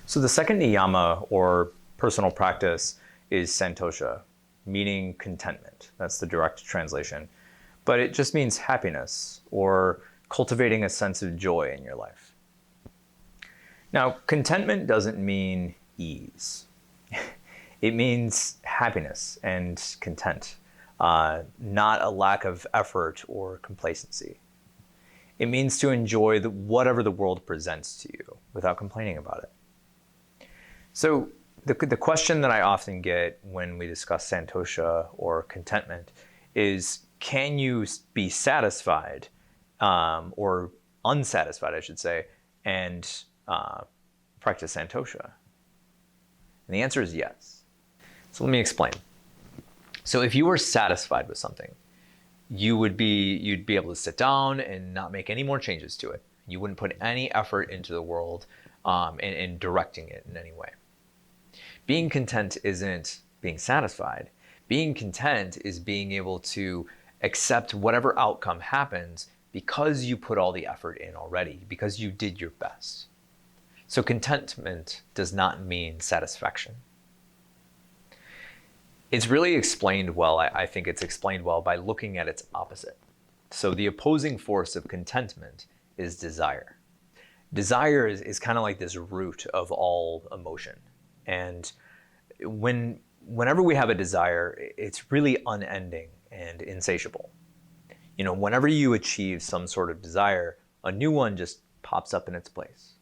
So the second niyama, or personal practice, is santosha, meaning contentment. That's the direct translation. But it just means happiness, or cultivating a sense of joy in your life. Now, contentment doesn't mean ease. It means happiness and content, not a lack of effort or complacency. It means to enjoy whatever the world presents to you without complaining about it. So the question that I often get when we discuss santosha or contentment is, can you be satisfied or unsatisfied, I should say, and practice santosha? And the answer is yes. So let me explain. So if you were satisfied with something, you'd be able to sit down and not make any more changes to it. You wouldn't put any effort into the world in directing it in any way. Being content isn't being satisfied. Being content is being able to accept whatever outcome happens because you put all the effort in already, because you did your best. So contentment does not mean satisfaction. It's really explained well. I think it's explained well by looking at its opposite. So the opposing force of contentment is desire. Desire is kind of like this root of all emotion. And whenever we have a desire, it's really unending and insatiable. You know, whenever you achieve some sort of desire, a new one just pops up in its place.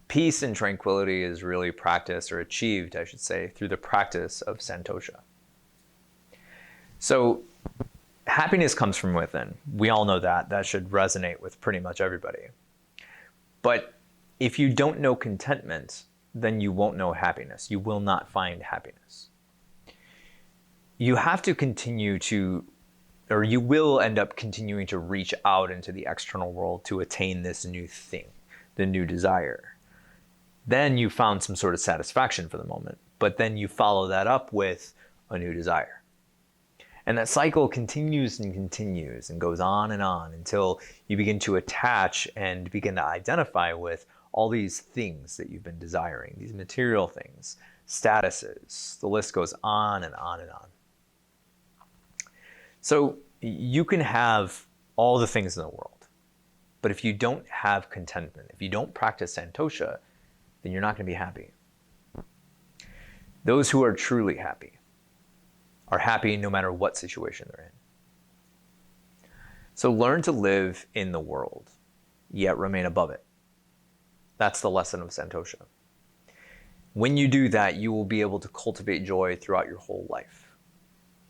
Peace and tranquility is really practiced, or achieved, I should say, through the practice of santosha. So happiness comes from within. We all know that. That should resonate with pretty much everybody. But if you don't know contentment, then you won't know happiness. You will not find happiness. You have to continue to, or you will end up continuing to reach out into the external world to attain this new thing, the new desire. Then you found some sort of satisfaction for the moment, but then you follow that up with a new desire. And that cycle continues and goes on until you begin to attach and begin to identify with all these things that you've been desiring, these material things, statuses, the list goes on and on and on. So you can have all the things in the world, but if you don't have contentment, if you don't practice santosha, then you're not going to be happy. Those who are truly happy are happy no matter what situation they're in. So learn to live in the world, yet remain above it. That's the lesson of santosha. When you do that, you will be able to cultivate joy throughout your whole life.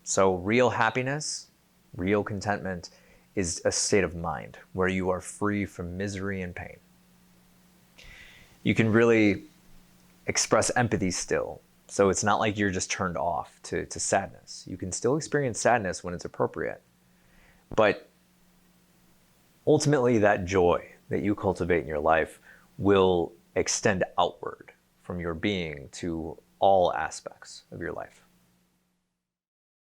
So real happiness, real contentment is a state of mind where you are free from misery and pain. You can really express empathy still. So it's not like you're just turned off to sadness. You can still experience sadness when it's appropriate. But ultimately, that joy that you cultivate in your life will extend outward from your being to all aspects of your life.